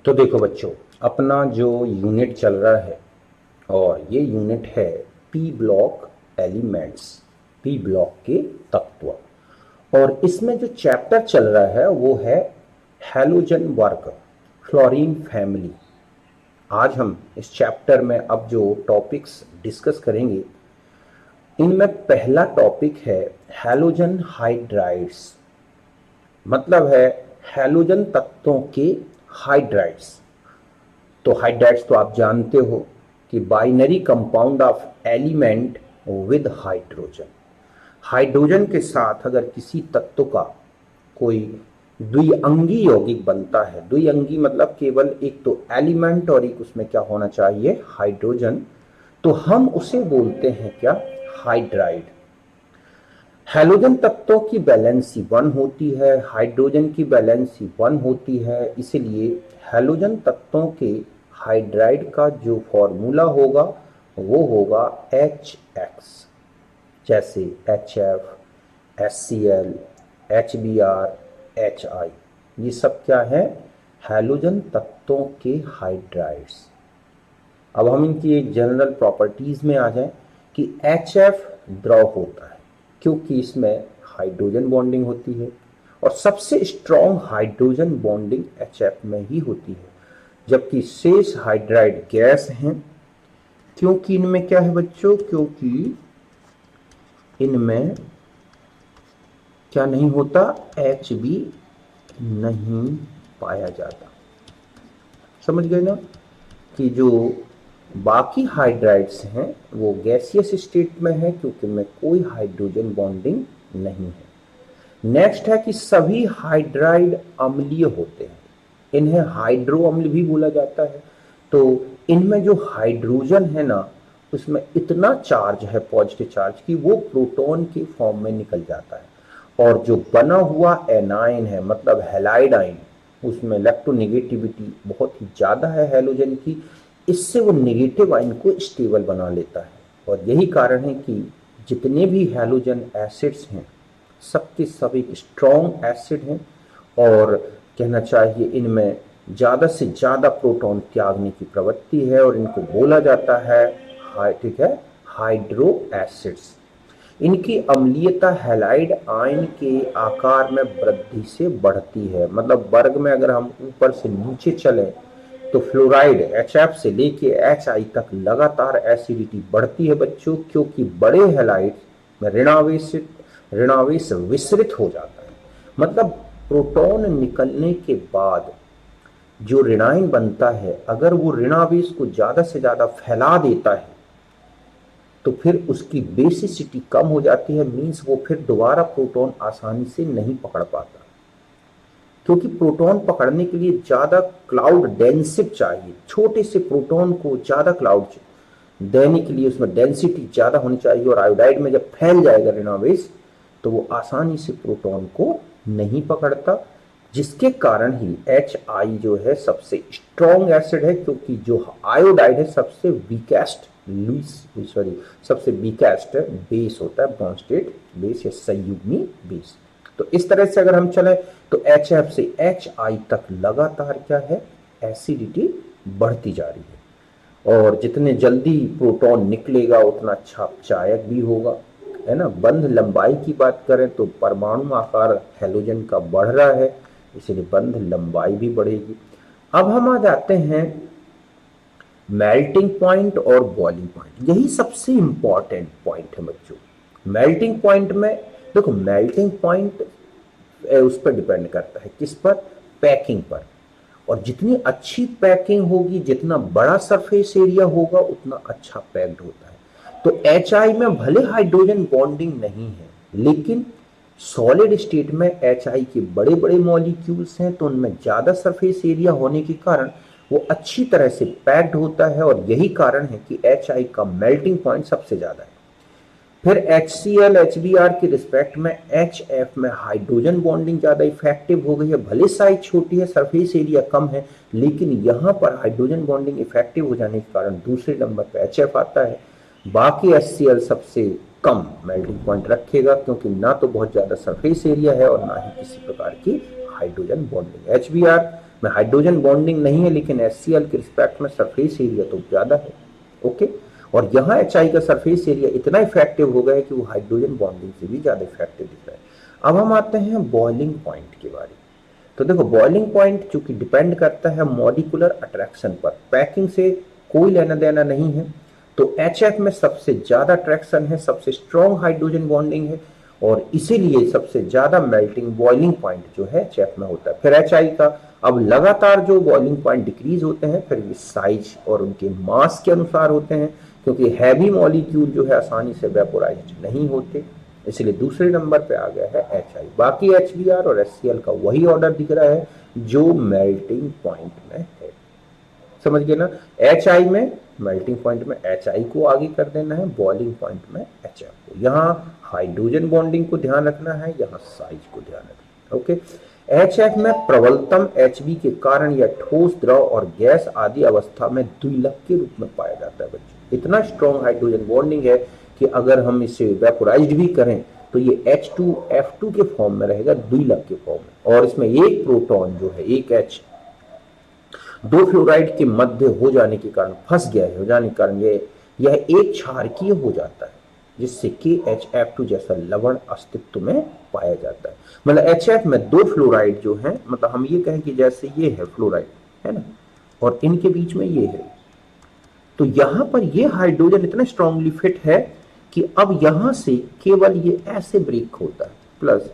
तो देखो बच्चों, अपना जो यूनिट चल रहा है और ये यूनिट है P block elements, P block के तत्व। और इसमें जो चैप्टर चल रहा है वो है हैलोजन वर्ग, फ्लोरीन फैमिली। आज हम इस चैप्टर में अब जो टॉपिक्स डिस्कस करेंगे, इनमें पहला टॉपिक है हैलोजन हाइड्राइड्स, मतलब है हैलोजन तत्वों के हाइड्राइड्स। तो हाइड्राइड्स तो आप जानते हो कि binary compound of element with hydrogen. Hydrogen के साथ अगर किसी तत्व का कोई द्विअंगी यौगिक बनता है, द्विअंगी मतलब केवल एक तो एलिमेंट और एक उसमें क्या होना चाहिए, हाइड्रोजन, तो हम उसे बोलते हैं क्या, हाइड्राइड। हैलोजन तत्वों की वैलेंसी 1 होती है, हाइड्रोजन की वैलेंसी 1 होती है, इसलिए हैलोजन तत्वों के हाइड्राइड का जो फॉर्मूला होगा वो होगा HX, जैसे HF, HCl, HBr, HI। ये सब क्या है, हैलोजन तत्वों के हाइड्राइड्स। अब हम इनकी एक जनरल प्रॉपर्टीज में आ जाएं कि HF द्रव होता है क्योंकि इसमें हाइड्रोजन बॉन्डिंग होती है और सबसे स्ट्रॉन्ग हाइड्रोजन बॉन्डिंग HF में ही होती है, जबकि शेष हाइड्राइड गैस हैं। क्योंकि इनमें क्या है बच्चों, क्योंकि इनमें क्या नहीं होता, HB नहीं पाया जाता। समझ गए ना कि जो बाकी हाइड्राइड्स हैं वो गैसियस स्टेट में है क्योंकि इनमें कोई हाइड्रोजन बॉन्डिंग नहीं है। नेक्स्ट है कि सभी हाइड्राइड अम्लीय होते हैं, इन्हें हाइड्रो अम्ल भी बोला जाता है। तो इनमें जो हाइड्रोजन है ना, उसमें इतना चार्ज है, पॉजिटिव चार्ज, कि वो प्रोटॉन के फॉर्म में निकल जाता है। और जो बना हुआ एनाइन है, मतलब हैलाइड आयन, उसमें इलेक्ट्रोनेगेटिविटी बहुत ही ज़्यादा है हैलोजन की, इससे वो नेगेटिव आयन को स्टेबल बना लेता है। और यही कारण है कि जितने भी हैलोजन एसिड्स हैं सबके सब एक स्ट्रॉन्ग एसिड हैं, और कहना चाहिए इनमें ज़्यादा से ज़्यादा प्रोटॉन त्यागने की प्रवृत्ति है और इनको बोला जाता है ठीक है, हाइड्रो एसिड्स। इनकी अम्लीयता हैलाइड आयन के आकार में वृद्धि से बढ़ती है, मतलब वर्ग में अगर हम ऊपर से नीचे चलें तो फ्लोराइड HF से लेके HI तक लगातार एसिडिटी बढ़ती है बच्चों, क्योंकि बड़े हैलाइड में ऋणावेश विसरित हो जाता है। मतलब प्रोटॉन निकलने के बाद जो ऋणायन बनता है, अगर वो ऋणावेश को ज्यादा से ज्यादा फैला देता है तो फिर उसकी बेसिसिटी कम हो जाती है, मींस वो फिर दोबारा प्रोटॉन आसानी से नहीं पकड़ पाता, क्योंकि प्रोटॉन पकड़ने के लिए ज्यादा क्लाउड डेंसिटी चाहिए। छोटे से प्रोटॉन को ज्यादा क्लाउड देने के लिए उसमें डेंसिटी ज्यादा होनी चाहिए, और आयोडाइड में जब फैल जाएगा ऋणावेश तो वो आसानी से प्रोटॉन को नहीं पकड़ता, जिसके कारण ही HI जो है सबसे स्ट्रॉन्ग एसिड है, क्योंकि जो आयोडाइड है सबसे वीकेस्ट सबसे वीकेस्ट बेस होता है, बॉन्ड स्टेट बेस या संयुग्मी बेस। तो इस तरह से अगर हम चले तो HF से HI तक लगातार क्या है, एसिडिटी बढ़ती जा रही है। और जितने जल्दी प्रोटॉन निकलेगा उतना अच्छा अपचायक भी होगा, है ना। बंध लंबाई की बात करें तो परमाणु आकार हैलोजन का बढ़ रहा है, इसलिए बंध लंबाई भी बढ़ेगी। अब हम आ जाते हैं मेल्टिंग पॉइंट और बॉइलिंग पॉइंट। यही सबसे इंपॉर्टेंट पॉइंट है बच्चों। मेल्टिंग पॉइंट में देखो, मेल्टिंग पॉइंट उस पर डिपेंड करता है, किस पर, पैकिंग पर। और जितनी अच्छी पैकिंग होगी, जितना बड़ा सरफेस एरिया होगा, उतना अच्छा पैक्ड होता है। तो HI में भले हाइड्रोजन बॉन्डिंग नहीं है, लेकिन सॉलिड स्टेट में HI के बड़े बड़े मॉलिक्यूल्स हैं, तो उनमें ज्यादा सरफेस एरिया होने के कारण वो अच्छी तरह से पैक्ड होता है, और यही कारण है कि HI का मेल्टिंग पॉइंट सबसे ज्यादा है। फिर HCl, HBr के रिस्पेक्ट में HF में हाइड्रोजन बॉन्डिंग ज्यादा इफेक्टिव हो गई है। भले साइज छोटी है, सरफेस एरिया कम है, लेकिन यहां पर हाइड्रोजन बॉन्डिंग इफेक्टिव हो जाने के कारण दूसरे नंबर पर HF आता है। बाकी HCl सबसे कम मेल्टिंग पॉइंट रखेगा, क्योंकि ना तो बहुत ज्यादा सरफेस एरिया है और ना ही किसी प्रकार की हाइड्रोजन बॉन्डिंग। HBr में हाइड्रोजन बॉन्डिंग नहीं है, लेकिन HCl के रिस्पेक्ट में सरफेस एरिया तो ज्यादा है। ओके, और यहाँ HI का सरफेस एरिया इतना इफेक्टिव हो गया है कि वो हाइड्रोजन बॉन्डिंग से भी ज्यादा इफेक्टिव दिख रहा है। अब हम आते हैं बॉइलिंग पॉइंट के बारे में। तो देखो, बॉइलिंग पॉइंट चूंकि डिपेंड करता है मॉलिक्यूलर अट्रैक्शन पर, पैकिंग से कोई लेना देना नहीं है। तो HF में सबसे ज्यादा अट्रैक्शन है, सबसे स्ट्रॉन्ग हाइड्रोजन बॉन्डिंग है, और इसीलिए सबसे ज्यादा मेल्टिंग बॉइलिंग पॉइंट जो है HF में होता है। फिर HI का अब लगातार जो बॉइलिंग पॉइंट डिक्रीज होते हैं, फिर ये साइज और उनके मास के अनुसार होते हैं, क्योंकि हैवी मॉलिक्यूल जो है आसानी से वेपोराइज्ड नहीं होते, इसलिए दूसरे नंबर पे आ गया है HI। बाकी HBr और HCl का वही ऑर्डर दिख रहा है जो मेल्टिंग पॉइंट में है। समझ गए ना, HI में मेल्टिंग पॉइंट में HI को आगे कर देना है, बॉइलिंग पॉइंट में HF को। यहाँ हाइड्रोजन बॉन्डिंग को ध्यान रखना है, यहाँ साइज को ध्यान रखना है। ओके, HF में प्रबलतम Hb के कारण यह ठोस, द्रव और गैस आदि अवस्था में द्विलक के रूप में पाया जाता है बच्चों। इतना स्ट्रॉन्ग हाइड्रोजन बॉन्डिंग है कि अगर हम इसे वेपोराइज्ड भी करें तो ये H2F2 के फॉर्म में रहेगा, द्विलक के फॉर्म में, और इसमें एक प्रोटॉन जो है, एक H दो फ्लोराइड के मध्य हो जाने के कारण, फंस गया है हो जाने के कारण यह एक क्षारकीय हो जाता है, जिससे KHF2 जैसा लवण अस्तित्व में पाया जाता है। मतलब HF में दो फ्लोराइड जो है, मतलब हम ये कहें कि जैसे ये है फ्लोराइड, है ना, और इनके बीच में ये है, तो यहां पर ये हाइड्रोजन इतना स्ट्रांगली फिट है कि अब यहां से केवल ये ऐसे ब्रेक होता है, प्लस,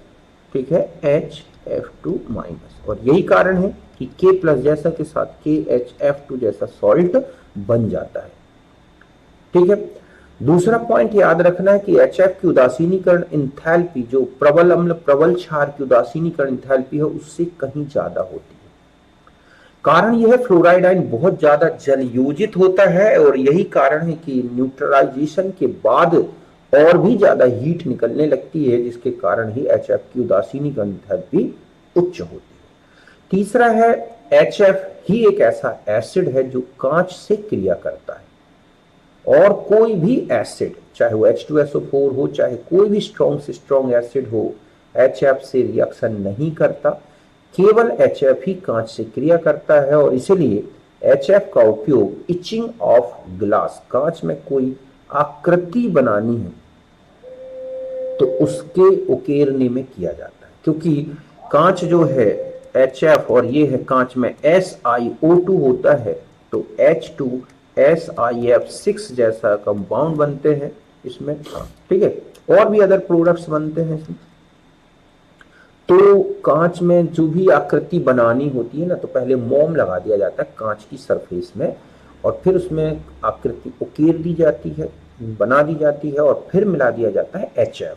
ठीक है, HF2 माइनस, और यही कारण है कि K प्लस जैसा के साथ KHF2 जैसा सॉल्ट बन जाता है। ठीक है, दूसरा पॉइंट याद रखना है कि HF की उदासीनीकरण इंथैल्पी, जो प्रबल अम्ल प्रबल क्षार की उदासीनीकरण इंथैल्पी है, उससे कहीं ज्यादा होती है। कारण यह फ्लोराइड आयन बहुत ज्यादा जल योजित होता है, और यही कारण है कि न्यूट्रलाइजेशन के बाद और भी ज्यादा हीट निकलने लगती है, जिसके कारण ही HF की उदासीनीकरण इंथैल्पी उच्च होती है। तीसरा है, HF ही एक ऐसा एसिड है जो कांच से क्रिया करता है, और कोई भी एसिड, चाहे वो H2SO4 हो, चाहे कोई भी स्ट्रॉन्ग से स्ट्रॉन्ग एसिड हो, HF से रिएक्शन नहीं करता, केवल HF ही कांच से क्रिया करता है। और इसलिए HF का उपयोग इचिंग ऑफ ग्लास, कांच में कोई आकृति बनानी है तो उसके उकेरने में किया जाता है, क्योंकि कांच जो है HF और ये है कांच में SiO2 होता है, तो H2SiF6 जैसा कंपाउंड बनते हैं इसमें, ठीक है, और भी अदर प्रोडक्ट्स बनते हैं इसमें। तो कांच में जो भी आकृति बनानी होती है ना, तो पहले मोम लगा दिया जाता है कांच की सरफेस में, और फिर उसमें आकृति उकेर दी जाती है, बना दी जाती है, और फिर मिला दिया जाता है HF।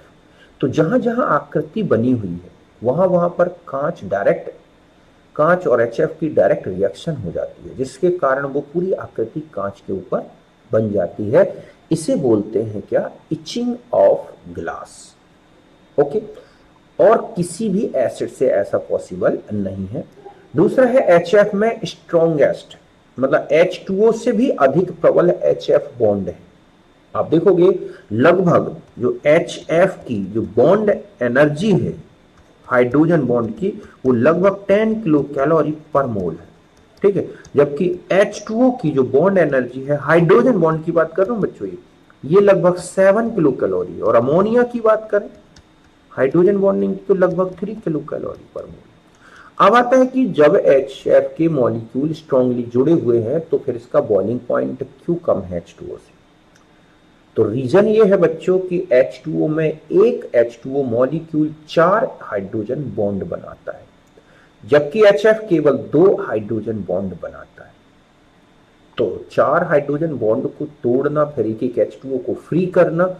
तो जहां जहां आकृति बनी हुई है वहां वहां पर कांच और HF की डायरेक्ट रिएक्शन हो जाती है, जिसके कारण वो पूरी आकृति कांच के ऊपर बन जाती है। इसे बोलते हैं क्या, इचिंग ऑफ ग्लास। ओके, और किसी भी एसिड से ऐसा पॉसिबल नहीं है। दूसरा है, HF में स्ट्रॉन्गेस्ट, मतलब H2O से भी अधिक प्रबल HF बॉन्ड है। आप देखोगे लगभग जो HF की जो बॉन्ड एनर्जी है हाइड्रोजन बॉन्ड की, वो लगभग 10 किलो कैलोरी पर मोल है, ठीक है, जबकि H2O की जो बॉन्ड एनर्जी है, हाइड्रोजन बॉन्ड की बात कर रहा हूं बच्चों, ये लगभग 7 किलो कैलोरी, और अमोनिया की बात करें हाइड्रोजन बॉन्डिंग तो लगभग 3 किलो कैलोरी पर मोल। अब आता है कि जब HF के मॉलिक्यूल स्ट्रांगली जुड़े हुए हैं तो फिर इसका बॉइलिंग पॉइंट क्यों कम है H2O से? तो रीजन ये है बच्चों कि H2O में एक H2O मॉलिक्यूल 4 हाइड्रोजन बॉन्ड बनाता है, जबकि HF केवल 2 हाइड्रोजन बॉन्ड बनाता है। तो 4 हाइड्रोजन बॉन्ड को तोड़ना, फिर एक H2O को फ्री करना,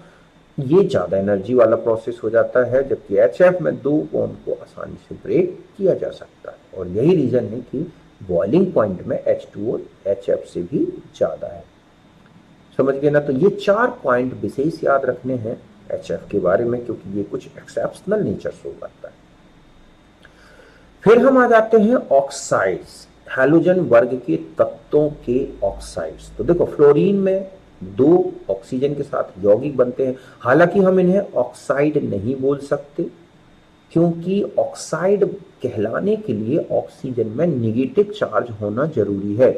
ये ज्यादा एनर्जी वाला प्रोसेस हो जाता है, जबकि HF में 2 बॉन्ड को आसानी से ब्रेक किया जा सकता है। और यही रीजन है कि बॉइलिंग पॉइंट में H2O HF से भी ज्यादा है। समझ गए ना? तो ये 4 पॉइंट विशेष याद रखने हैं HF के बारे में, क्योंकि ये कुछ एक्सेप्शनल नेचर शो करता है। फिर हम आ जाते हैं ऑक्साइड्स, हैलोजन वर्ग के तत्वों के ऑक्साइड्स। तो देखो, फ्लोरीन में 2 ऑक्सीजन के साथ यौगिक बनते हैं, हालांकि हम इन्हें ऑक्साइड नहीं बोल सकते। क्योंकि ऑक्साइड कहलाने के लिए ऑक्सीजन में निगेटिव चार्ज होना जरूरी है।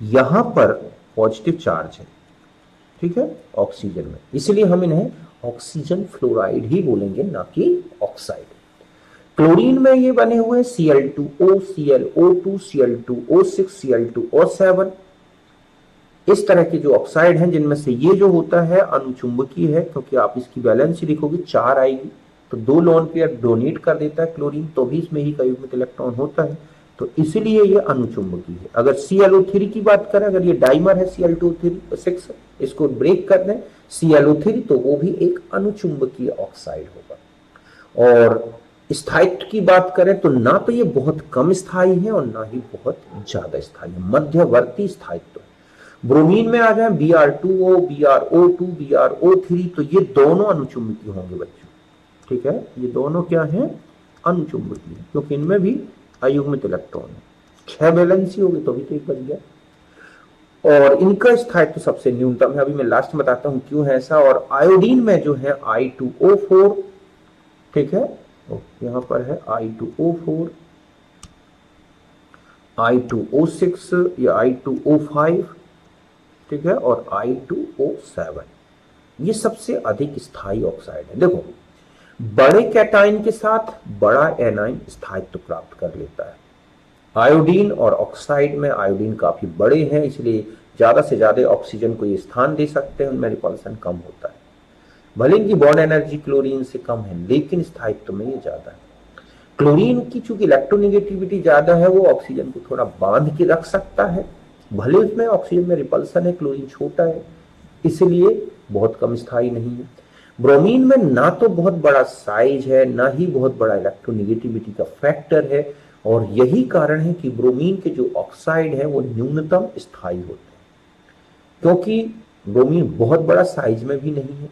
यहां पर पॉजिटिव चार्ज है, ठीक है, ऑक्सीजन में, इसलिए हम इन्हें ऑक्सीजन फ्लोराइड ही बोलेंगे, ना कि ऑक्साइड। क्लोरीन में ये बने हुए Cl2O, ClO2, Cl2O6, Cl2O7, इस तरह के जो ऑक्साइड हैं, जिनमें से ये जो होता है अनुचुंबकीय है, क्योंकि आप इसकी वैलेंसी लिखोगे 4 आएगी, तो 2 लोन पेयर डोनेट कर देता है क्लोरीन, तो भी इसमें ही युग्मित इलेक्ट्रॉन होता है, तो इसलिए ये अनुचुंबकीय है। अगर ClO3 की बात करें, अगर ये डाइमर है Cl2O6, इसको ब्रेक कर दें ClO3, तो वो भी एक अनुचुंबकीय ऑक्साइड होगा। और स्थायित्व की बात करें तो ना तो ये बहुत कम स्थायी है और ना ही बहुत ज्यादा स्थायी है, मध्यवर्ती स्थायित्व है। ब्रोमीन में आ जाए Br2O, BrO2, BrO3, तो ये दोनों अनुचुंबकीय होंगे बच्चों, ठीक है, ये दोनों क्या हैं, अनुचुंबकीय, क्योंकि इनमें भी अयुग्मित इलेक्ट्रॉन है। 6 वैलेंसी होगी तो भी तो एक बच गया, और इनका स्थायित्व सबसे न्यूनतम है। अभी मैं लास्ट में बताता हूं क्यों है ऐसा। और आयोडीन में जो है I2O4, ठीक है, यहां पर है I2O4, I2O6 या I2O5, ठीक है, और I2O7, ये सबसे अधिक स्थायी ऑक्साइड है। देखो, बड़े कैटाइन के साथ बड़ा एनाइन स्थायित्व प्राप्त कर लेता है। आयोडीन और ऑक्साइड में आयोडीन काफी बड़े हैं, इसलिए ज्यादा से ज्यादा ऑक्सीजन को ये स्थान दे सकते हैं, उनमें रिपल्सन कम होता है। भले इनकी बॉन्ड एनर्जी क्लोरीन से कम है, लेकिन स्थायित्व में ये ज्यादा है। क्लोरीन की चूंकि इलेक्ट्रोनेगेटिविटी ज्यादा है, वो ऑक्सीजन को थोड़ा बांध के रख सकता है, भले उसमें ऑक्सीजन में रिपल्सन है, क्लोरीन छोटा है, इसलिए बहुत कम स्थायी नहीं है। ब्रोमीन में ना तो बहुत बड़ा साइज है, ना ही बहुत बड़ा इलेक्ट्रोनेगेटिविटी का फैक्टर है, और यही कारण है कि ब्रोमीन के जो ऑक्साइड है वो न्यूनतम स्थायी होते हैं, क्योंकि ब्रोमीन बहुत बड़ा साइज में भी नहीं है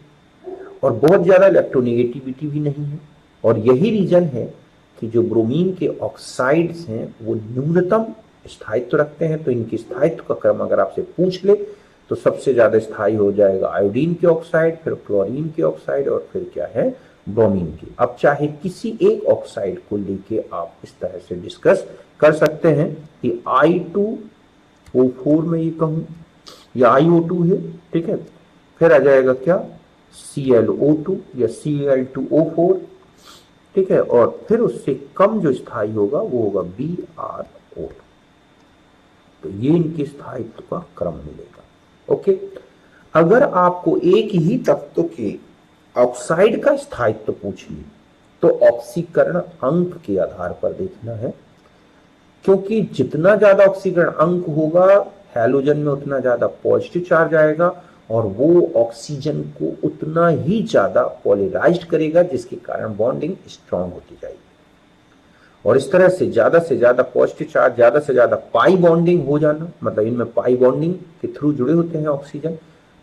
और बहुत ज्यादा इलेक्ट्रोनेगेटिविटी भी नहीं है, और यही रीजन है कि जो ब्रोमीन के ऑक्साइड्स हैं वो न्यूनतम स्थायित्व रखते हैं। तो इनके स्थायित्व का क्रम अगर आपसे पूछ ले तो सबसे ज्यादा स्थायी हो जाएगा आयोडीन के ऑक्साइड, फिर क्लोरीन के ऑक्साइड, और फिर क्या है, ब्रोमीन की। अब चाहे किसी एक ऑक्साइड को लेके आप इस तरह से डिस्कस कर सकते हैं कि I2O4 में ये कहूं या IO2 है, ठीक है, फिर आ जाएगा क्या, ClO2 या Cl2O4, ठीक है, और फिर उससे कम जो स्थायी होगा वो होगा BrO2। तो ये इनके स्थायित्व का क्रम मिलेगा। ओके, अगर आपको एक ही तत्व के ऑक्साइड का स्थायित्व पूछ ली तो ऑक्सीकरण अंक के आधार पर देखना है, क्योंकि जितना ज्यादा ऑक्सीकरण अंक होगा हैलोजन में उतना ज्यादा पॉजिटिव चार्ज आएगा, और वो ऑक्सीजन को उतना ही ज्यादा पोलराइज्ड करेगा, जिसके कारण बॉन्डिंग स्ट्रांग होती जाएगी। और इस तरह से ज्यादा पॉजिटिव चार्ज, ज्यादा से ज्यादा पाई बॉन्डिंग हो जाना, मतलब इनमें पाई बॉन्डिंग के थ्रू जुड़े होते हैं ऑक्सीजन,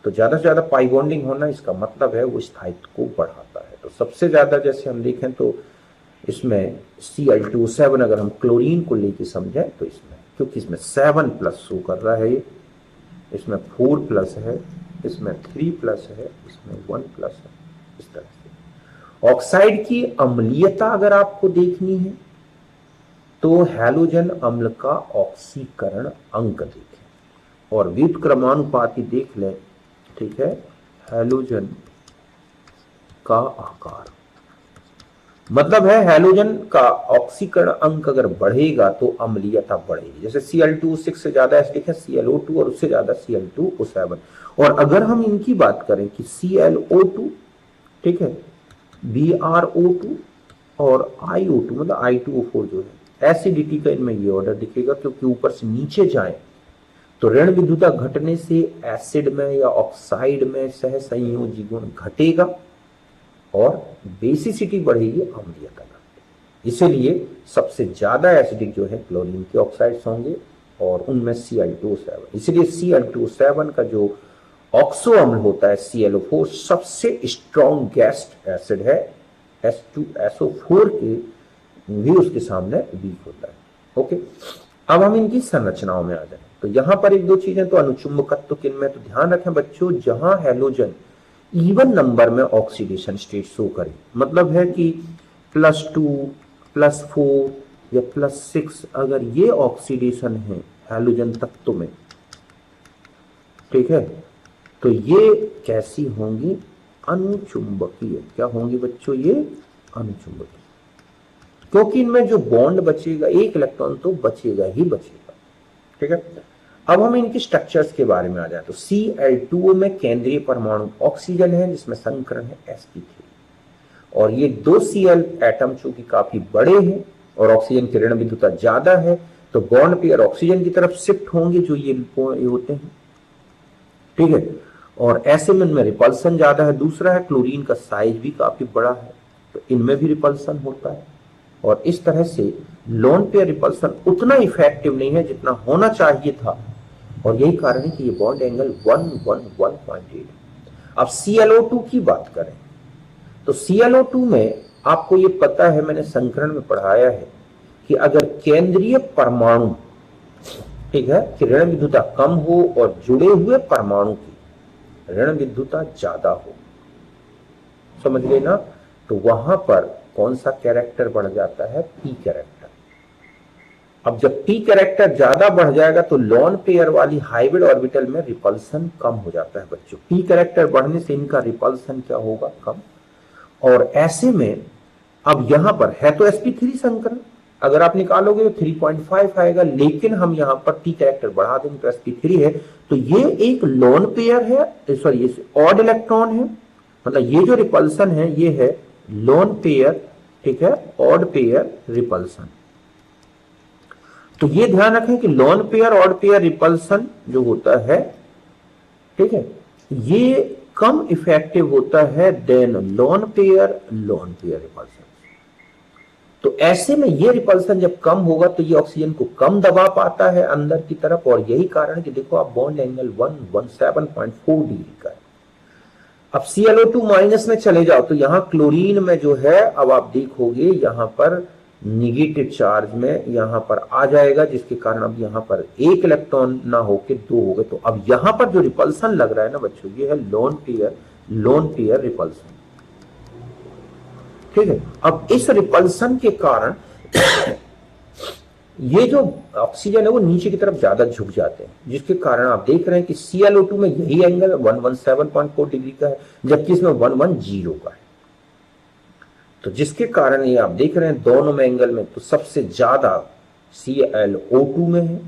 तो ज्यादा से ज्यादा पाई बॉन्डिंग होना, इसका मतलब है वो स्थायित्व को बढ़ाता है। तो सबसे ज्यादा जैसे हम देखें तो इसमें Cl2O7 अगर हम क्लोरीन को लेके समझें तो इसमें, क्योंकि इसमें 7+ शो कर रहा है, ये इसमें 4+ है, इसमें 3+ है, इसमें 1+ है, इस तरह से। ऑक्साइड की अम्लीयता अगर आपको देखनी है तो हैलोजन अम्ल का ऑक्सीकरण अंक देखें और व्युत्क्रमानुपाती देख लें, ठीक है, हैलोजन का आकार, मतलब है हैलोजन का ऑक्सीकरण अंक अगर बढ़ेगा तो अम्लीयता बढ़ेगी। जैसे Cl2O6 से ज्यादा एसिडिक है ClO2 और उससे ज्यादा Cl2O7। और अगर हम इनकी बात करें कि ClO2, ठीक है, BrO2 और IO2 मतलब I2O4 जो है, एसिडिटी का इनमें ये ऑर्डर दिखेगा, क्योंकि ऊपर से नीचे जाए तो ऋण विद्युता घटने से एसिड में या ऑक्साइड में सह संयोजी गुण घटेगा और बेसिसिटी बढ़ेगी, अम्लीयता घटेगी। इसलिए सबसे ज्यादा एसिडिक जो है क्लोरीन के ऑक्साइड्स होंगे और उनमें Cl2O7। इसलिए Cl2O7 का जो ऑक्सो अम्ल होता है ClO4 सबसे स्ट्रॉन्ग गैस एसिड है, H2SO4 के भी उसके सामने वीक होता है। ओके, अब हम इनकी संरचनाओं में आ जाए तो यहां पर एक दो चीजें, तो अनुचुंबकत्व किन में, तो ध्यान रखें बच्चों, जहां हैलोजन इवन नंबर में ऑक्सीडेशन स्टेट शो करे, मतलब है कि +2 +4 या +6 अगर ये ऑक्सीडेशन है हैलोजन तत्व में, ठीक है, तो ये कैसी होंगी, अनुचुंबकीय। क्या होंगी बच्चों, ये अनुचुंबकीय, क्योंकि इनमें जो बॉन्ड बचेगा, एक इलेक्ट्रॉन तो बचेगा ही बचेगा। ठीक है, अब हम इनकी स्ट्रक्चर्स के बारे में आ जाए तो Cl2O में केंद्रीय परमाणु ऑक्सीजन है जिसमें संकरण है sp3, और ये 2 Cl एटम चूंकि काफी बड़े हैं और ऑक्सीजन की ऋण विद्युता ज्यादा है तो बॉन्ड पेयर ऑक्सीजन की तरफ शिफ्ट होंगे जो ये होते हैं। ठीक है, और ऐसे में इनमें रिपल्सन ज्यादा है। दूसरा है क्लोरीन का साइज भी काफी बड़ा है तो इनमें भी रिपल्सन होता है, और इस तरह से लोन पेयर रिपल्सन उतना इफेक्टिव नहीं है जितना होना चाहिए था, और यही कारण है कि ये बॉन्ड एंगल 111.8। अब ClO2 की बात करें तो ClO2 में आपको ये पता है, मैंने संकरण में पढ़ाया है कि अगर केंद्रीय परमाणु, ठीक है, कि ऋण विद्युता कम हो और जुड़े हुए परमाणु की ऋण विद्युता ज्यादा हो, समझ गए ना, तो वहां पर कौन सा कैरेक्टर बढ़ जाता है, p कैरेक्टर। अब जब p कैरेक्टर ज्यादा बढ़ जाएगा तो लॉन पेयर वाली हाइब्रिड ऑर्बिटल में रिपल्सन कम हो जाता है बच्चों। p कैरेक्टर बढ़ने से इनका रिपल्सन क्या होगा, कम। और ऐसे में अब यहां पर है तो sp3 संकरण, अगर आप निकालोगे तो 3.5 आएगा, लेकिन हम यहां पर p कैरेक्टर बढ़ा देंगे तो sp3 है, तो ये एक लोन पेयर है, सॉरी ये ऑड इलेक्ट्रॉन है, मतलब ये जो रिपल्सन है ये है लोन पेयर, ठीक है, ऑड पेयर रिपल्सन। तो ये ध्यान रखें कि lone pair odd pair repulsion जो होता है, ठीक है, ये कम इफेक्टिव होता है देन लोन पेयर रिपल्सन। तो ऐसे में ये रिपल्सन जब कम होगा तो ये ऑक्सीजन को कम दबा पाता है अंदर की तरफ, और यही कारण कि देखो आप बॉन्ड एंगल 117.4 डिग्री का है। अब ClO2 माइनस में चले जाओ तो यहां क्लोरीन में जो है, अब आप देखोगे यहां पर निगेटिव चार्ज में यहां पर आ जाएगा, जिसके कारण अब यहां पर एक इलेक्ट्रॉन ना होके 2 हो गए। तो अब यहां पर जो रिपल्सन लग रहा है ना बच्चों, ये है लोन पेयर रिपल्सन। ठीक है, अब इस रिपल्सन के कारण ये जो ऑक्सीजन है वो नीचे की तरफ ज्यादा झुक जाते हैं, जिसके कारण आप देख रहे हैं कि ClO2 में यही एंगल 117.4 डिग्री का है, जबकि इसमें 110 का है। तो जिसके कारण ये आप देख रहे हैं दोनों में एंगल में, तो सबसे ज्यादा ClO2 में है,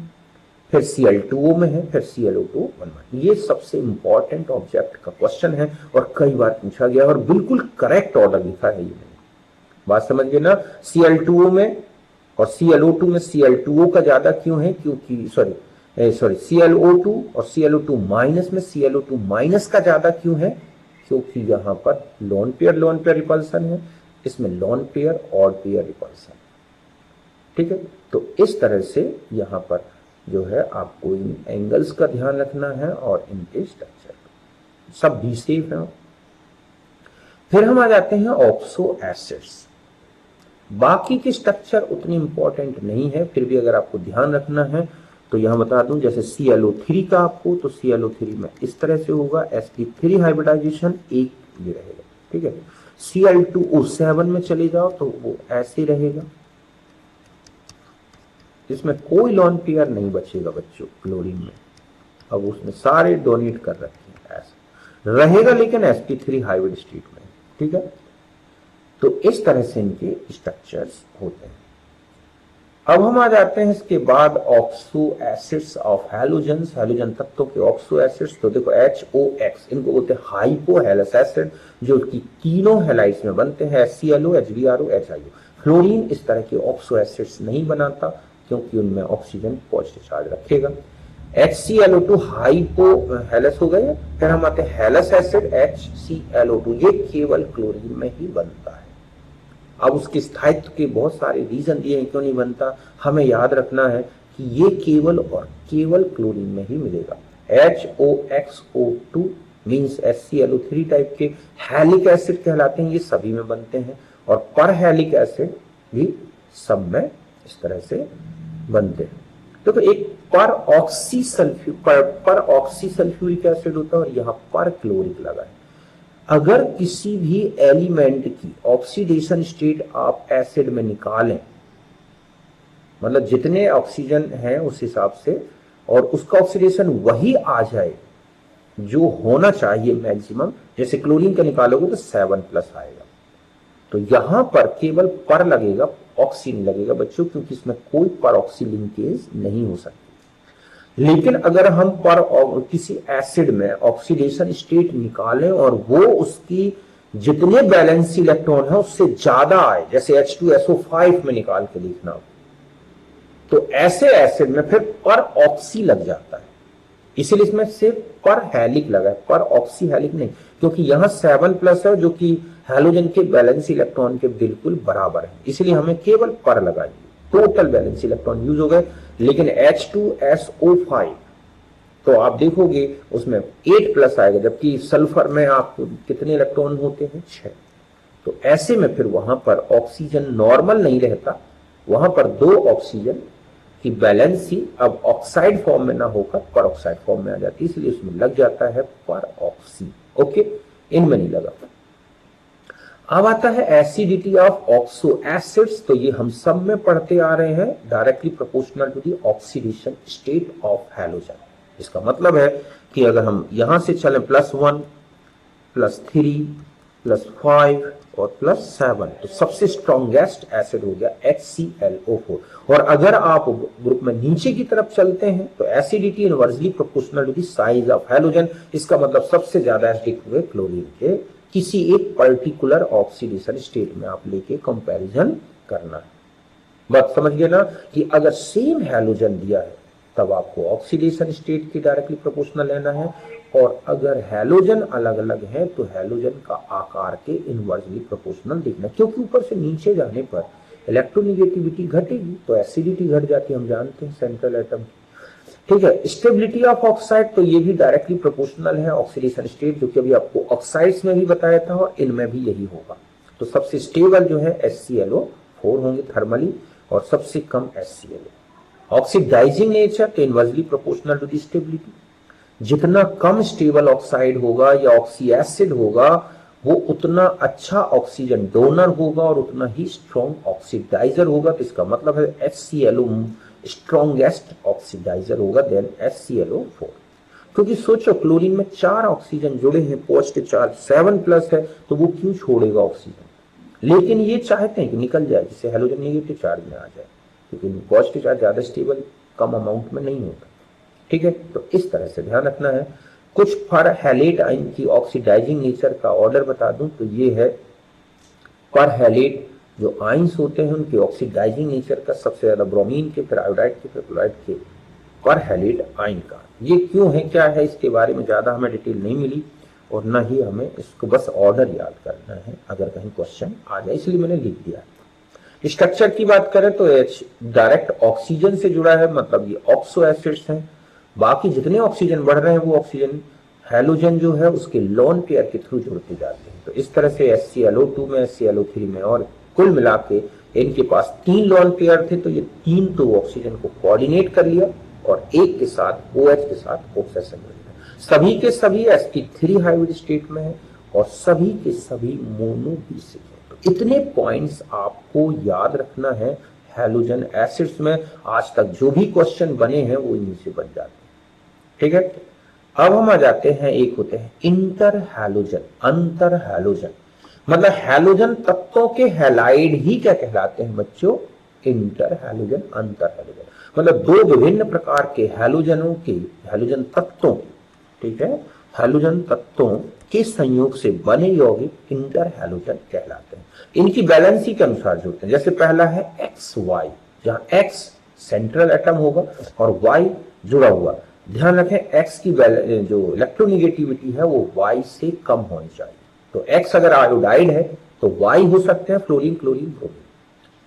फिर Cl2O में है, फिर ClO2 1. ये सबसे इंपॉर्टेंट ऑब्जेक्ट का क्वेश्चन है और कई बार पूछा गया और बिल्कुल करेक्ट ऑर्डर लिखा है ये। बात समझ गए ना, Cl2O में और ClO2 में Cl2O का ज्यादा क्यों है, क्योंकि सॉरी ClO2 और ClO2 माइनस में ClO2 माइनस का ज्यादा क्यों है, क्योंकि यहां पर लोन पेयर रिपल्सन है, इसमें lone pair odd pair repulsion. ठीक है, तो इस तरह से यहां पर जो है आपको इन एंगल्स का ध्यान रखना है और इनके स्ट्रक्चर सब भी सेफ है। फिर हम आ जाते हैं ऑक्सो एसिड्स। बाकी की स्ट्रक्चर उतनी इंपॉर्टेंट नहीं है, फिर भी अगर आपको ध्यान रखना है तो यहां बता दूं, जैसे ClO3 का आपको, तो ClO3 में इस तरह से होगा, sp3 हाइब्रिडाइजेशन एक ये रहेगा। ठीक है, Cl2O7 में चले जाओ तो वो ऐसे रहेगा, इसमें कोई लॉन पेयर नहीं बचेगा बच्चों क्लोरीन में, अब उसने सारे डोनेट कर रखे हैं, ऐसा रहेगा लेकिन sp3 हाइब्रिड स्टेट में। ठीक है, तो इस तरह से इनके स्ट्रक्चर्स होते हैं। अब हम आ जाते हैं इसके बाद oxo acids of halogens, halogen तत्वों के ऑक्सो एसिड्स। तो देखो HOX, इनको बोलते हैं हाइपो हेलस एसिड, जो कि तीनों हैलाइड्स में बनते हैं, HClO, HBrO, HIO। फ्लोरीन इस तरह के ऑक्सो एसिड्स नहीं बनाता क्योंकि उनमें ऑक्सीजन पॉजिटिव चार्ज रखेगा। HClO2 हाइपो हेलस हो गए। फिर हम आते हैं हेलस एसिड HClO2, ये केवल क्लोरीन में ही बनता है। अब उसके स्थायित्व के बहुत सारे रीजन दिए हैं क्यों नहीं बनता, हमें याद रखना है कि ये केवल और केवल क्लोरीन में ही मिलेगा। HOXO2 मींस HClO3 टाइप के हैलिक एसिड कहलाते हैं, ये सभी में बनते हैं, और पर हैलिक एसिड भी सब में इस तरह से बनते हैं। तो एक पर ऑक्सी सल्फ्यूरिक एसिड होता है और यहां पर क्लोरिक लगा है। अगर किसी भी एलिमेंट की ऑक्सीडेशन स्टेट आप एसिड में निकालें, मतलब जितने ऑक्सीजन हैं उस हिसाब से, और उसका ऑक्सीडेशन वही आ जाए जो होना चाहिए मैक्सिमम, जैसे क्लोरीन का निकालोगे तो 7+ आएगा, तो यहां पर केवल पर लगेगा, ऑक्सी नहीं लगेगा बच्चों, क्योंकि इसमें कोई पर ऑक्सी लिंकेज नहीं हो सकती। लेकिन अगर हम पर किसी एसिड में ऑक्सीडेशन स्टेट निकालें और वो उसकी जितने बैलेंस इलेक्ट्रॉन है उससे ज्यादा आए, जैसे H2SO5 में निकाल के देखना हो, तो ऐसे एसिड में फिर पर ऑक्सी लग जाता है, इसीलिए इसमें सिर्फ पर हेलिक लगा है, पर ऑक्सी हेलिक नहीं, क्योंकि यहां 7+ है जो कि हैलोजन के बैलेंस इलेक्ट्रॉन के बिल्कुल बराबर है, इसलिए हमें केवल पर लगाइए, टोटल बैलेंस इलेक्ट्रॉन यूज हो गए। लेकिन H2SO5 तो आप देखोगे उसमें 8+ आएगा, जबकि सल्फर में आप कितने इलेक्ट्रॉन होते हैं, 6। तो ऐसे में फिर वहां पर ऑक्सीजन नॉर्मल नहीं रहता, वहां पर 2 ऑक्सीजन की बैलेंस ही अब ऑक्साइड फॉर्म में ना होकर पर ऑक्साइड फॉर्म में आ जाती है, इसलिए उसमें लग जाता है पर ऑक्सी। ओके, इनमें नहीं लगा। अब आता है एसिडिटी ऑफ ऑक्सो एसिड्स, तो ये हम सब में पढ़ते आ रहे हैं, directly proportional to the oxidation state of halogen. इसका मतलब है कि अगर हम यहां से चलें +1 +3 +5 और +7, तो सबसे स्ट्रॉन्गेस्ट एसिड हो गया HClO4। और अगर आप ग्रुप में नीचे की तरफ चलते हैं तो acidity inversely proportional to the size of halogen, इसका मतलब सबसे ज्यादा एसिडिक हुए क्लोरीन के, किसी एक पर्टिकुलर ऑक्सीडेशन स्टेट में आप लेके कंपैरिजन करना है। बात समझ गए ना, कि अगर सेम हैलोजन दिया है तब आपको ऑक्सीडेशन स्टेट की डायरेक्टली प्रोपोर्शनल लेना है, और अगर हैलोजन अलग अलग है तो हैलोजन का आकार के इनवर्सली प्रोपोर्शनल देखना, क्योंकि ऊपर से नीचे जाने पर इलेक्ट्रोनिगेटिविटी घटेगी तो एसिडिटी घट जाती है, हम जानते हैं सेंट्रल एटम। ठीक है, स्टेबिलिटी ऑफ ऑक्साइड, तो ये भी डायरेक्टली प्रोपोर्शनल है ऑक्सीडेशन स्टेट, जो कि अभी आपको ऑक्साइड्स में भी बताया था और इनमें भी यही होगा। तो सबसे स्टेबल जो है HClO4 होंगे थर्मली, और सबसे कम HClO। ऑक्सीडाइजिंग नेचर तो inversely proportional to the stability, जितना कम स्टेबल ऑक्साइड होगा या ऑक्सी एसिड होगा वो उतना अच्छा ऑक्सीजन डोनर होगा और उतना ही स्ट्रॉन्ग ऑक्सीडाइजर होगा। तो इसका मतलब है HClO स्ट्रॉन्गेस्ट ऑक्सीडाइजर होगा देन HClO4, क्योंकि सोचो क्लोरीन में 4 ऑक्सीजन जुड़े हैं, पॉजिटिव चार्ज 7+ है, तो वो क्यों छोड़ेगा ऑक्सीजन। लेकिन ये चाहते हैं कि निकल जाए, जिससे हैलोजन नेगेटिव चार्ज में आ जाए, क्योंकि पॉजिटिव चार्ज ज्यादा स्टेबल कम अमाउंट में नहीं होता। ठीक है, तो इस तरह से ध्यान रखना है। कुछ पर हैलेट आयन की ऑक्सीडाइजिंग नेचर का ऑर्डर बता दूं तो ये है, पर हैलेट जो आयंस होते हैं उनके ऑक्सीडाइजिंग नेचर का सबसे ज्यादा ब्रोमीन के, फिर आयोडाइड के, फिर क्लोराइड के, पर हैलेट आयन का। ये क्यों है, क्या है, इसके बारे में ज्यादा हमें डिटेल नहीं मिली, और ना ही हमें इसको बस ऑर्डर याद करना है अगर कहीं क्वेश्चन आ जाए, इसलिए मैंने लिख दिया। स्ट्रक्चर की बात करें तो H डायरेक्ट ऑक्सीजन से जुड़ा है, मतलब ये ऑक्सो एसिड्स हैं। बाकी जितने ऑक्सीजन बढ़ रहे हैं वो ऑक्सीजन हैलोजन जो है उसके लोन पेयर के थ्रू जुड़ते जाते हैं। तो इस तरह से HClO2 में, HClO3 में, और कुल मिला के इनके पास 3 लोन पेयर थे, तो ये 3 तो ऑक्सीजन को कोऑर्डिनेट कर लिया और एक के साथ OH के साथ ऑक्सीजन मिल गया। सभी के सभी sp3 हाइब्रिड स्टेट में है और सभी के सभी मोनो बेसिक है। तो इतने पॉइंट्स आपको याद रखना है हैलोजन एसिड्स में। आज तक जो भी क्वेश्चन बने हैं वो इन्हीं से बन जाते हैं। ठीक है, अब हम आ जाते हैं, एक होते हैं इंटर हैलोजन, अंतर हैलोजन, मतलब हैलोजन तत्वों के हैलाइड ही क्या कहलाते हैं बच्चों, इंटर हैलोजन, अंतर हैलोजन, मतलब 2 विभिन्न प्रकार के हैलोजनों के, हैलोजन तत्वों के, ठीक है, हैलोजन तत्वों के संयोग से बने यौगिक इंटर हैलोजन कहलाते हैं। इनकी बैलेंसी के अनुसार जुड़ते हैं। जैसे पहला है XY, जहां X सेंट्रल एटम होगा और Y जुड़ा हुआ। ध्यान रखें X की जो इलेक्ट्रोनिगेटिविटी है वो Y से कम होनी चाहिए। तो X अगर आयोडाइड है तो Y हो सकते हैं फ्लोरीन, क्लोरीन, ब्रोमीन,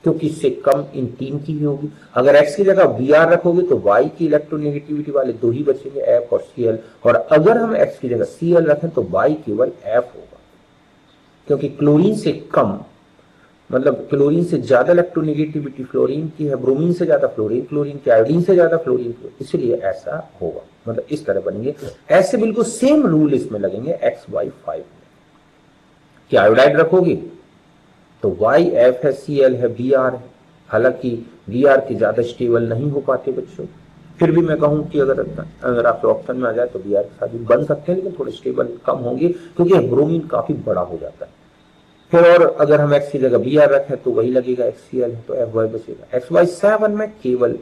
क्योंकि इससे कम इन 3 की ही होगी। अगर X की जगह Br रखोगे तो Y की इलेक्ट्रोनिगेटिविटी वाले 2 ही बचेंगे, F और Cl, और अगर हम X की जगह Cl रखें तो Y केवल F होगा, क्योंकि क्लोरीन से कम, मतलब क्लोरीन से ज्यादा इलेक्ट्रोनिगेटिविटी फ्लोरीन की है, ब्रोमीन से ज्यादा फ्लोरीन, क्लोरीन की, आयोडीन से ज्यादा फ्लोरीन, इसलिए ऐसा होगा, मतलब इस तरह बनेंगे। ऐसे बिल्कुल सेम रूल इसमें लगेंगे XY5 में। कि आयोडाइड रखोगे तो YFHCl है, Br है। हालांकि Br के ज्यादा स्टेबल नहीं हो पाते बच्चों, फिर भी मैं कहूँ कि अगर आपके ऑप्शन में आ जाए तो Br के साथ भी बन सकते हैं, लेकिन थोड़े स्टेबल कम होंगे क्योंकि ब्रोमीन काफी बड़ा हो जाता है। फिर और अगर हम X की जगह Br रखें तो वही लगेगा, HCl है तो FY बचेगा। XY7 में केवल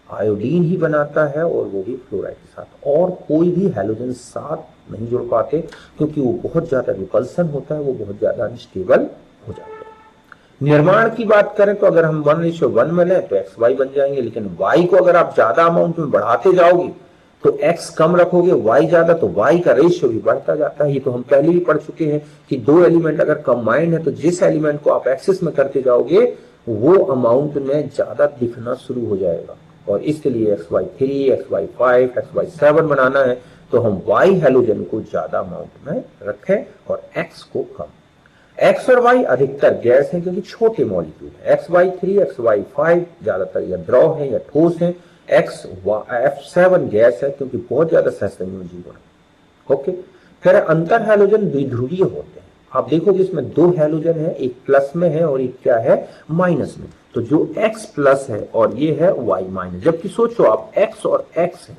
आयोडीन ही बनाता है और वो भी फ्लोराइड के साथ, और कोई भी हैलोजन साथ नहीं जुड़ पाते क्योंकि वो बहुत ज्यादा रिपल्सन होता है, वो बहुत ज्यादा अनस्टेबल हो जाते हैं। निर्माण की बात करें तो अगर हम 1:1 में लें तो XY बन जाएंगे, लेकिन Y को अगर आप ज्यादा अमाउंट में बढ़ाते जाओगे तो X कम रखोगे, Y ज्यादा, तो Y का रेशियो भी बढ़ता जाता है। ये तो हम पहले भी पढ़ चुके हैं कि दो एलिमेंट अगर कंबाइंड है तो जिस एलिमेंट को आप एक्सेस में करते जाओगे वो अमाउंट में ज्यादा दिखना शुरू हो जाएगा, और इसके लिए XY3, XY5, XY7 बनाना है तो हम Y हैलोजन को ज्यादा अमाउंट में रखें और X को कम। X और Y अधिकतर गैस है क्योंकि छोटे मॉलिक्यूल है। XY3, XY5 ज्यादातर या द्रव है या ठोस है। F7 गैस है क्योंकि बहुत ज्यादा सहसंयोजी जीवन है। ओके, फिर अंतर हैलोजन द्विध्रुवीय होते हैं। आप देखोगे इसमें दो हैलोजन है, एक प्लस में है और एक क्या है, माइनस में। तो जो X प्लस है और ये है Y माइनस, जबकि सोचो आप X और X है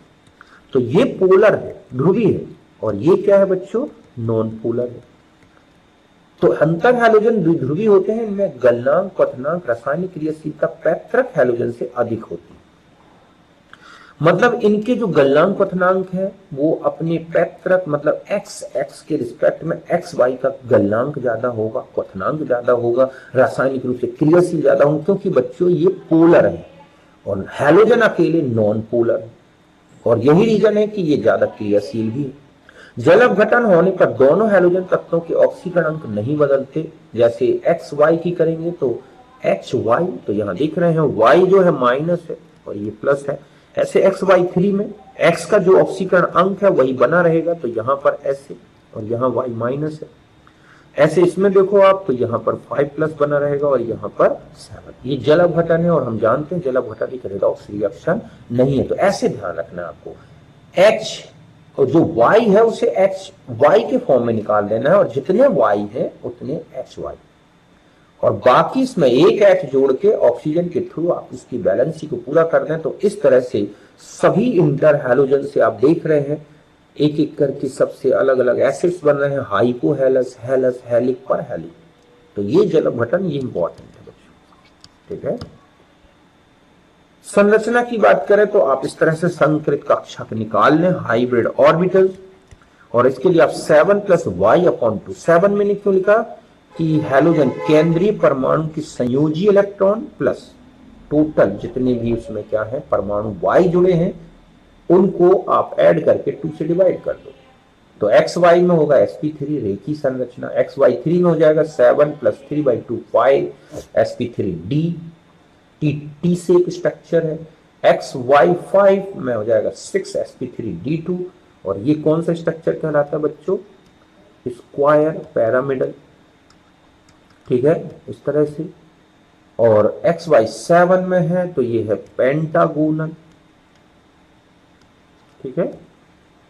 तो ये पोलर है, ध्रुवीय है, और ये क्या है बच्चों, नॉन पोलर है। तो अंतर हैलोजन द्विध्रुवीय होते हैं, इनमें गलनांक, क्वथनांक, रासायनिक क्रियाशीलता पैतृक हैलोजन से अधिक होती है। मतलब इनके जो गलनांक क्वथनांक है वो अपने पैतृक मतलब x के रिस्पेक्ट में XY का गलनांक ज्यादा होगा, क्वथनांक ज्यादा होगा, रासायनिक रूप से क्रियाशील ज्यादा होंगे, क्योंकि बच्चों ये पोलर है और हैलोजन अकेले नॉन पोलर है, और यही रीजन है कि ये ज्यादा क्रियाशील भी है। जल अपघटन होने पर दोनों हैलोजन तत्वों के ऑक्सीकरण अंक नहीं बदलते। जैसे XY की करेंगे तो HY, तो यहां देख रहे हैं Y जो है माइनस है और ये प्लस है। ऐसे XY3 में X का जो ऑक्सीकरण अंक है वही बना रहेगा, तो यहां पर ऐसे और यहां Y माइनस है। ऐसे इसमें देखो आप तो यहां पर 5+ बना रहेगा और यहां पर 7। ये जल अपघटन है और हम जानते हैं जल अपघटन एक रेडॉक्स रिएक्शन नहीं है, तो ऐसे ध्यान रखना है आपको। H और जो Y है उसे XY के फॉर्म में निकाल देना है, और जितने Y है उतने HY, और बाकी इसमें एक H जोड़ के ऑक्सीजन के थ्रू आप इसकी बैलेंसी को पूरा कर दें। तो इस तरह से सभी इंटर हैलोजन से आप देख रहे हैं एक एक करके सबसे अलग अलग एसिड्स बन रहे हैं, हाइपोहेलस, हेलस, हेलिक, परहेलिक। तो ये जल अपघटन ये इंपॉर्टेंट है बच्चों, ठीक है। संरचना की बात करें तो आप इस तरह से संकृत कक्षक निकाल लें, हाइब्रिड ऑर्बिटल, और इसके लिए आप 7+Y/2। 7 मैंने क्यों लिखा कि हैलोजन केंद्रीय परमाणु की संयोजी इलेक्ट्रॉन प्लस टोटल जितने भी उसमें क्या है परमाणु Y जुड़े हैं उनको आप ऐड करके 2 से डिवाइड कर दो। तो XY में होगा sp3 रेखी संरचना, XY3 में हो जाएगा 7+3/2 5 sp3d, T से एक स्ट्रक्चर है। XY5 में हो जाएगा 6 sp3d2, और ये कौन सा स्ट्रक्चर कहलाता है बच्चों, स्क्वायर पैरामिडल, ठीक है, इस तरह से। और XY7 में है तो ये है पेंटागोनल, ठीक है,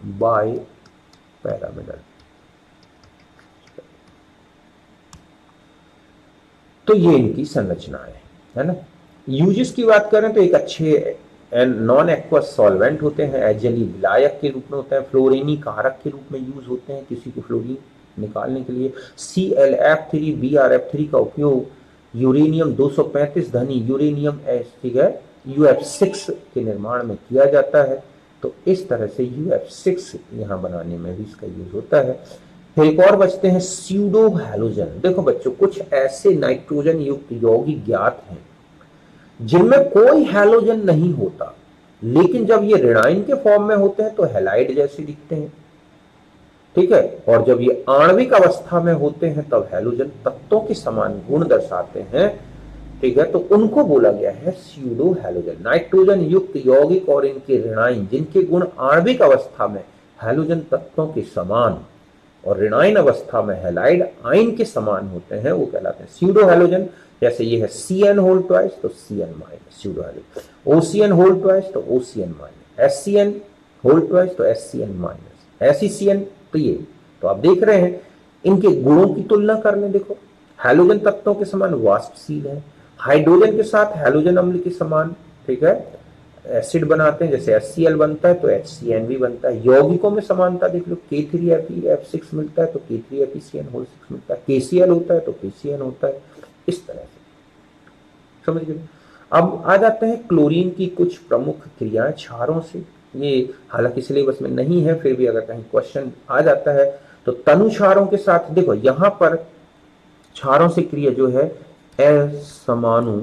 बाय पैरामिडल। तो ये इनकी संरचनाएं है ना। यूजेस की बात करें तो एक अच्छे नॉन एक्वस सॉल्वेंट होते हैं, एजली विलायक के रूप में होते हैं, फ्लोरीनी कारक के रूप में यूज होते हैं किसी को फ्लोरीन निकालने के लिए। ClF3 BrF3 का उपयोग यूरेनियम 235 धनी यूरेनियम UF6 के निर्माण में किया जाता है। तो इस तरह से UF6 यहां बनाने में भी इसका यूज होता है। फिर एक और बचते हैं स्यूडो हैलोजन। देखो बच्चों कुछ ऐसे नाइट्रोजन युक्त यौगिक ज्ञात हैं जिनमें कोई हैलोजन नहीं होता, लेकिन जब ये ऋणायन के फॉर्म में होते हैं तो हैलाइड जैसे दिखते हैं, ठीक है, और जब ये आणविक अवस्था में होते हैं तब हैलोजन तत्वों के समान गुण दर्शाते हैं, ठीक है, तो उनको बोला गया है स्यूडो हैलोजन। नाइट्रोजन युक्त यौगिक और इनके ऋणायन जिनके गुण आणविक अवस्था में हैलोजन तत्वों के समान और ऋणायन अवस्था में हैलाइड आयन के समान होते हैं वो कहलाते हैं स्यूडो हैलोजन। जैसे ये है CN2 तो CN- स्यूडो हैलोजन, OCN2 तो OCN-, SCN2 तो SCN-, SECN तो ये। तो आप देख रहे हैं इनके गुणों की तुलना कर लें। देखो हैलोजन तत्वों के समान वाष्पशील है, हाइड्रोजन के साथ हैलोजन अम्ल के समान, ठीक है, एसिड बनाते हैं, जैसे HCl बनता है तो HCN भी बनता है। यौगिकों में समानता देख लो, K3FeF6 मिलता है तो K3FeCN6 मिलता है, KCl होता है तो KCN होता है, इस तरह से समझ गए। अब आ जाते हैं क्लोरीन की कुछ प्रमुख क्रियाएं क्षारों से। ये हालांकि सिलेबस में नहीं है, फिर भी अगर कहीं क्वेश्चन आ जाता है तो तनु क्षारों के साथ देखो यहां पर क्षारों से क्रिया जो है असमानुपाती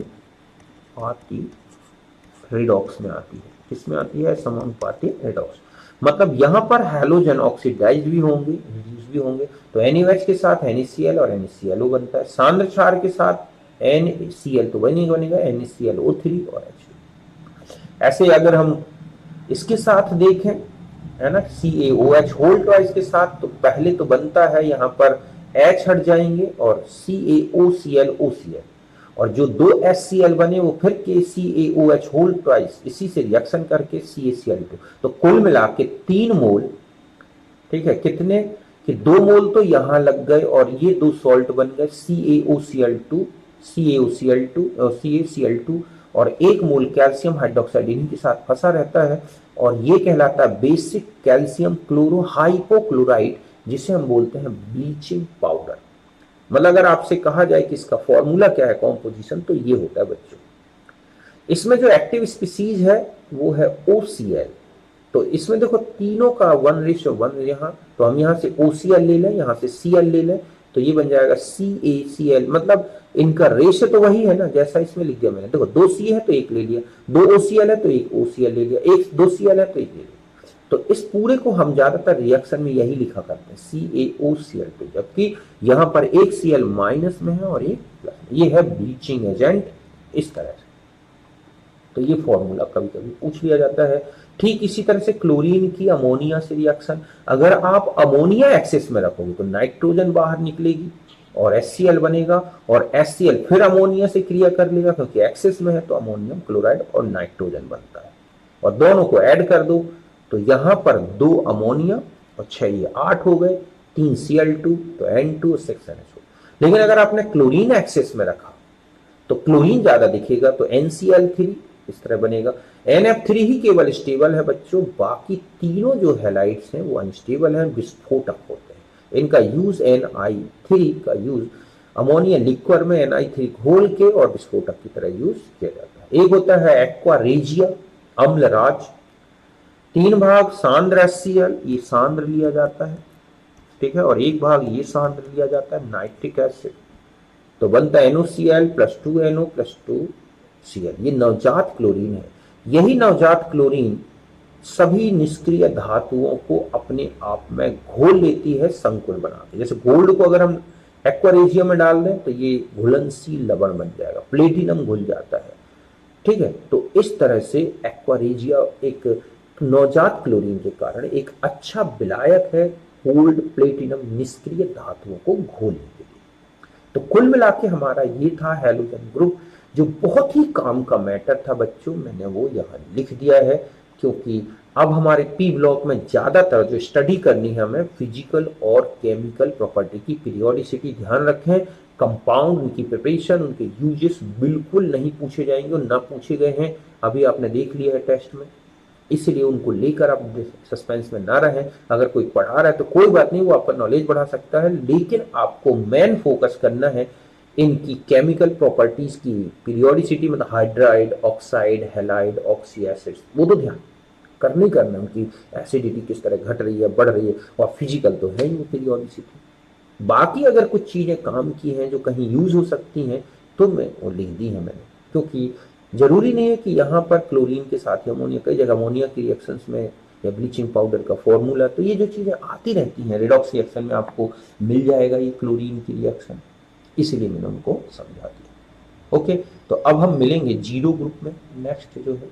रिडॉक्स में आती है। किसमें आती है? समानुपाती रिडॉक्स। मतलब यहां पर हैलोजन ऑक्सीडाइज भी होंगे, रिड्यूस भी होंगे, तो NaOH के साथ NaCl और NaClO बनता है। सांद्र क्षार के साथ NaCl तो बनेगा NaClO3 और H2। ऐसे अगर हम इसके साथ देखें, है ना, CaOH होल ट्वाइस के साथ, तो पहले तो बनता है यहाँ पर H हट जाएंगे और CaOClOCl, और जो दो HCl बने वो फिर KCaOH होल ट्वाइस इसी से रिएक्शन करके CaCl2। तो कुल मिला के 3 मोल, ठीक है, कितने कि 2 मोल तो यहां लग गए और ये 2 सॉल्ट बन गए CaCl2 और 1 मोल कैल्शियम हाइड्रोक्साइड इन्हीं के साथ फंसा रहता है, और ये कहलाता है बेसिक कैल्शियम क्लोरो हाइपोक्लोराइड, जिसे हम बोलते हैं ब्लीचिंग पाउडर। मतलब अगर आपसे कहा जाए कि इसका फॉर्मूला क्या है कॉम्पोजिशन, तो ये होता है बच्चों। इसमें जो एक्टिव स्पीसीज है वो है OCl। तो इसमें देखो तीनों का 1:1 यहाँ, तो हम यहाँ से OCl ले लें, यहाँ से Cl ले लें, तो ये बन जाएगा CaCl। मतलब इनका रेशियो तो वही है ना, जैसा इसमें लिख दिया मैंने। देखो 2 C है तो 1 ले लिया, 2 OCl है तो 1 OCl ले लिया, 2 Cl है तो 1 ले लिया। तो इस पूरे को हम ज्यादातर रिएक्शन में यही लिखा करते हैं CaOCl2, जबकि यहां पर एक Cl माइनस में है और एक प्लस में। ये है ब्लीचिंग एजेंट, इस तरह से। तो ये फॉर्मूला कभी कभी पूछ लिया जाता है। ठीक इसी तरह से क्लोरीन की अमोनिया से रिएक्शन, अगर आप अमोनिया एक्सेस में रखोगे तो नाइट्रोजन बाहर निकलेगी और HCl बनेगा, और HCl फिर अमोनिया से क्रिया कर लेगा, क्योंकि एक्सेस में है तो अमोनियम क्लोराइड और नाइट्रोजन बनता है, और दोनों को ऐड कर दो तो यहां पर 2 अमोनिया और 6 ये 8 हो गए, 3 Cl2 तो N2 और 6 NH2। लेकिन अगर आपने क्लोरीन एक्सेस में रखा तो क्लोरीन ज्यादा दिखेगा, तो NCl3 इस तरह बनेगा। NF3 ही केवल स्टेबल है बच्चों, बाकी तीनों जो हैलाइड्स हैं वो अनस्टेबल हैं, विस्फोटक होते हैं। इनका यूज Ni3 का यूज अमोनिया लिक्विड में Ni3 घोल के और विस्फोटक की तरह यूज किया जाता है। एक होता है एक्वा रेजिया अम्लराज, 3 भाग सांद्र HCl, ये सांद्र लिया जाता है, ठीक है, और 1 भाग ये सांद्र लिया जाता है नाइट्रिक एसिड, तो बनता है NOCl + 2NO + 2Cl। ये नवजात क्लोरीन है। यही नवजात क्लोरीन सभी निष्क्रिय धातुओं को अपने आप में घोल लेती है संकुल बना के। जैसे गोल्ड को अगर हम एक्वारेजियम में डाल दें तो ये घुलनशील लवण बन जाएगा, प्लेटिनम घुल जाता है, ठीक है। तो इस तरह से एक्वारेजिया एक नवजात क्लोरीन के कारण एक अच्छा विलायक है गोल्ड प्लेटिनम निष्क्रिय धातुओं को घोलने के लिए। तो कुल मिला के हमारा ये था हैलोजन ग्रुप, जो बहुत ही काम का मैटर था बच्चों, मैंने वो यहाँ लिख दिया है, क्योंकि अब हमारे P ब्लॉक में ज्यादातर जो स्टडी करनी है हमें फिजिकल और केमिकल प्रॉपर्टी की पीरियोडिसिटी। ध्यान रखें, कंपाउंड, उनकी प्रिपरेशन, उनके यूजेस बिल्कुल नहीं पूछे जाएंगे और ना पूछे गए हैं, अभी आपने देख लिया है टेस्ट में, इसलिए उनको लेकर आप सस्पेंस में ना रहें। अगर कोई पढ़ा रहा है तो कोई बात नहीं, वो आपका नॉलेज बढ़ा सकता है, लेकिन आपको मेन फोकस करना है इनकी केमिकल प्रॉपर्टीज की पीरियोडिसिटी, मतलब hydride, oxide, halide, oxy acids, वो तो ध्यान करना ही करना, उनकी एसिडिटी किस तरह घट रही है, बढ़ रही है, और फिजिकल तो है ही वो पीरियोडिसिटी। बाकी अगर कुछ चीजें काम की हैं जो कहीं यूज हो सकती हैं तो मैं वो लिख दी है मैंने, क्योंकि जरूरी नहीं है कि यहाँ पर क्लोरीन के साथ ही अमोनिया, कई जगह अमोनिया की रिएक्शंस में या ब्लीचिंग पाउडर का फॉर्मूला, तो ये जो चीजें आती रहती हैं रिडॉक्स रिएक्शन में आपको मिल जाएगा ये क्लोरीन की रिएक्शन, इसलिए मैंने उनको समझा दिया। ओके, तो अब हम मिलेंगे जीरो ग्रुप में नेक्स्ट जो है।